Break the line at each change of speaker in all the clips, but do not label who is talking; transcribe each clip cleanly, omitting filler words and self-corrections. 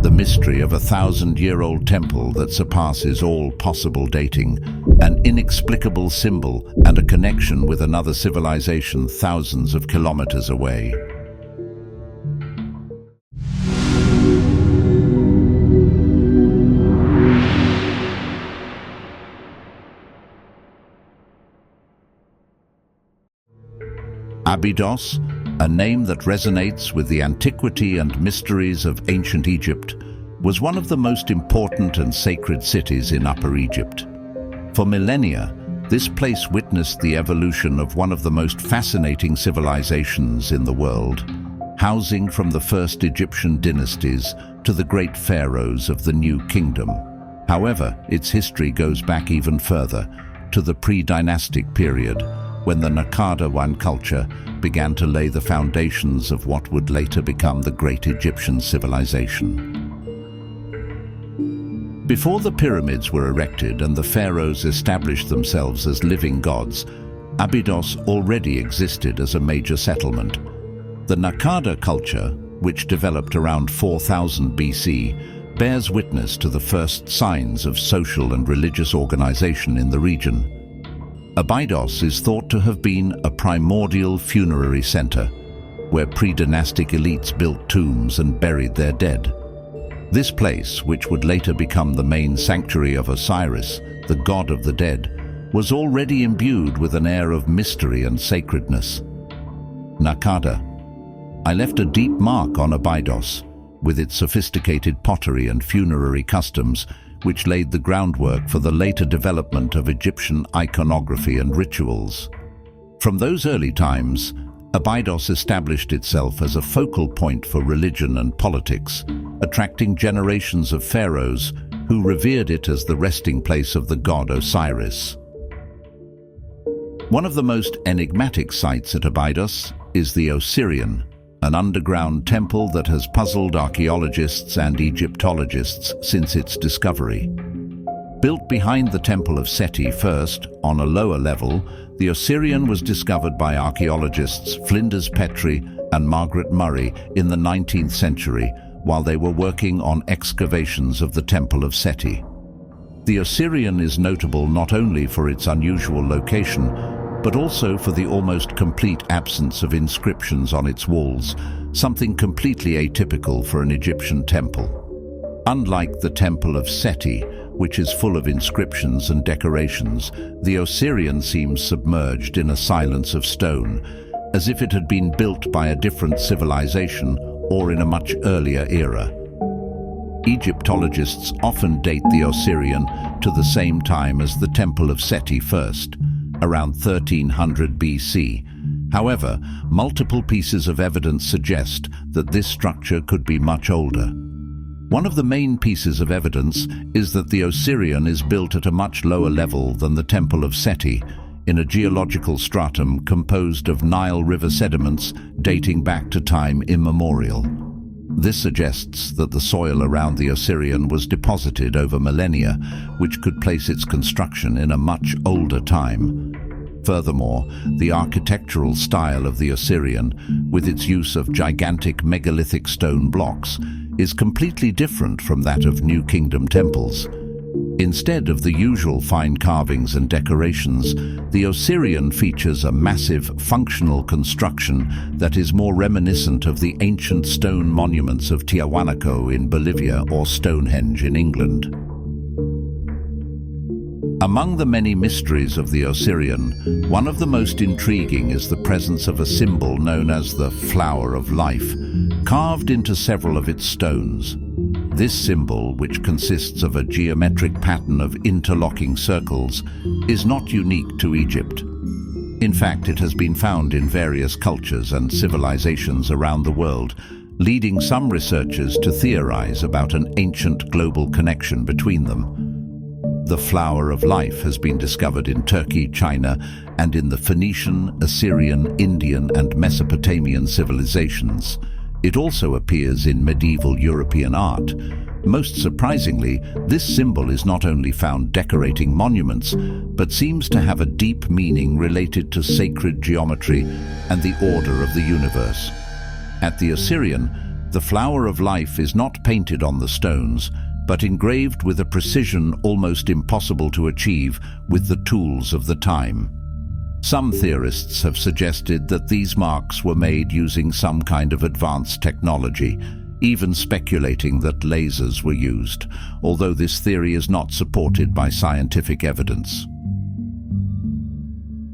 the mystery of a 1,000-year-old temple that surpasses all possible dating, an inexplicable symbol and a connection with another civilization thousands of kilometers away. Abydos, a name that resonates with the antiquity and mysteries of ancient Egypt, was one of the most important and sacred cities in Upper Egypt. For millennia, this place witnessed the evolution of one of the most fascinating civilizations in the world, housing from the first Egyptian dynasties to the great pharaohs of the New Kingdom. However, its history goes back even further, to the pre-dynastic period, when the Naqada culture began to lay the foundations of what would later become the great Egyptian civilization. Before the pyramids were erected and the pharaohs established themselves as living gods, Abydos already existed as a major settlement. The Naqada culture, which developed around 4000 BC, bears witness to the first signs of social and religious organization in the region. Abydos is thought to have been a primordial funerary center, where pre-dynastic elites built tombs and buried their dead. This place, which would later become the main sanctuary of Osiris, the god of the dead, was already imbued with an air of mystery and sacredness. Naqada. I left a deep mark on Abydos, with its sophisticated pottery and funerary customs, which laid the groundwork for the later development of Egyptian iconography and rituals. From those early times, Abydos established itself as a focal point for religion and politics, attracting generations of pharaohs who revered it as the resting place of the god Osiris. One of the most enigmatic sites at Abydos is the Osirion, an underground temple that has puzzled archaeologists and Egyptologists since its discovery. Built behind the Temple of Seti first, on a lower level, the Osirion was discovered by archaeologists Flinders Petrie and Margaret Murray in the 19th century while they were working on excavations of the Temple of Seti. The Osirion is notable not only for its unusual location, but also for the almost complete absence of inscriptions on its walls, something completely atypical for an Egyptian temple. Unlike the Temple of Seti, which is full of inscriptions and decorations, the Osirion seems submerged in a silence of stone, as if it had been built by a different civilization or in a much earlier era. Egyptologists often date the Osirion to the same time as the Temple of Seti first, around 1300 BC. However, multiple pieces of evidence suggest that this structure could be much older. One of the main pieces of evidence is that the Osirion is built at a much lower level than the Temple of Seti, in a geological stratum composed of Nile River sediments dating back to time immemorial. This suggests that the soil around the Osirion was deposited over millennia, which could place its construction in a much older time. Furthermore, the architectural style of the Osirion, with its use of gigantic megalithic stone blocks, is completely different from that of New Kingdom temples. Instead of the usual fine carvings and decorations, the Osirion features a massive, functional construction that is more reminiscent of the ancient stone monuments of Tiahuanaco in Bolivia or Stonehenge in England. Among the many mysteries of the Osirion, one of the most intriguing is the presence of a symbol known as the Flower of Life, carved into several of its stones. This symbol, which consists of a geometric pattern of interlocking circles, is not unique to Egypt. In fact, it has been found in various cultures and civilizations around the world, leading some researchers to theorize about an ancient global connection between them. The Flower of Life has been discovered in Turkey, China, and in the Phoenician, Assyrian, Indian, and Mesopotamian civilizations. It also appears in medieval European art. Most surprisingly, this symbol is not only found decorating monuments, but seems to have a deep meaning related to sacred geometry and the order of the universe. At the Osirion, The flower of life is not painted on the stones, but engraved with a precision almost impossible to achieve with the tools of the time. Some theorists have suggested that these marks were made using some kind of advanced technology, even speculating that lasers were used, although this theory is not supported by scientific evidence.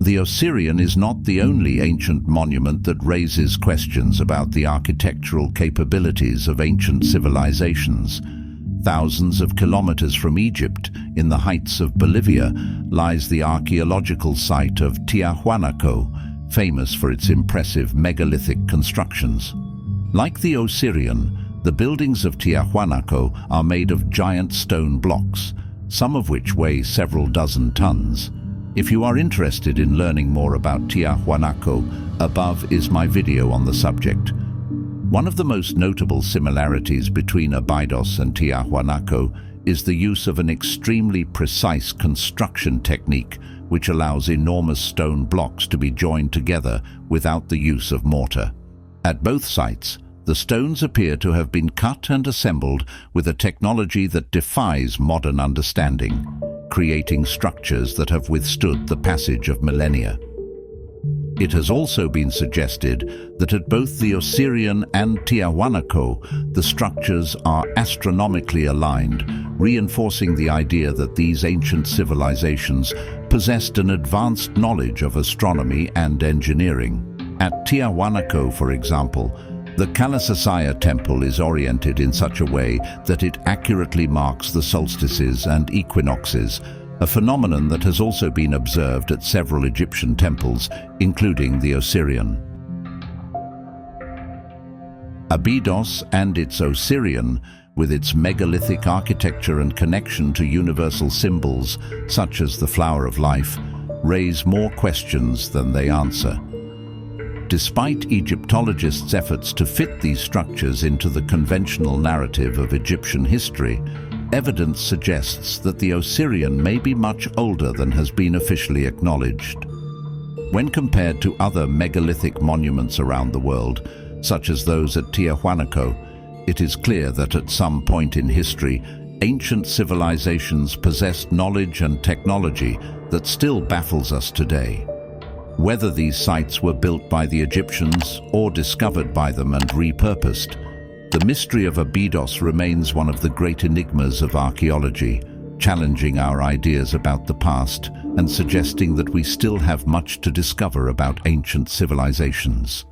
The Osirion is not the only ancient monument that raises questions about the architectural capabilities of ancient civilizations. Thousands of kilometers from Egypt, in the heights of Bolivia, lies the archaeological site of Tiahuanaco, famous for its impressive megalithic constructions. Like the Osirion, the buildings of Tiahuanaco are made of giant stone blocks, some of which weigh several dozen tons. If you are interested in learning more about Tiahuanaco, above is my video on the subject. One of the most notable similarities between Abydos and Tiahuanaco is the use of an extremely precise construction technique which allows enormous stone blocks to be joined together without the use of mortar. At both sites, the stones appear to have been cut and assembled with a technology that defies modern understanding, creating structures that have withstood the passage of millennia. It has also been suggested that at both the Osirion and Tiahuanaco, the structures are astronomically aligned, reinforcing the idea that these ancient civilizations possessed an advanced knowledge of astronomy and engineering. At Tiahuanaco, for example, the Kalasasaya temple is oriented in such a way that it accurately marks the solstices and equinoxes, a phenomenon that has also been observed at several Egyptian temples, including the Osirion. Abidos and its Osirion, with its megalithic architecture and connection to universal symbols such as the flower of life, raise more questions than they answer. Despite Egyptologists' efforts to fit these structures into the conventional narrative of Egyptian history, evidence suggests that the Osirion may be much older than has been officially acknowledged. When compared to other megalithic monuments around the world, such as those at Tiahuanaco, it is clear that at some point in history, ancient civilizations possessed knowledge and technology that still baffles us today. Whether these sites were built by the Egyptians or discovered by them and repurposed, the mystery of Abydos remains one of the great enigmas of archaeology, challenging our ideas about the past and suggesting that we still have much to discover about ancient civilizations.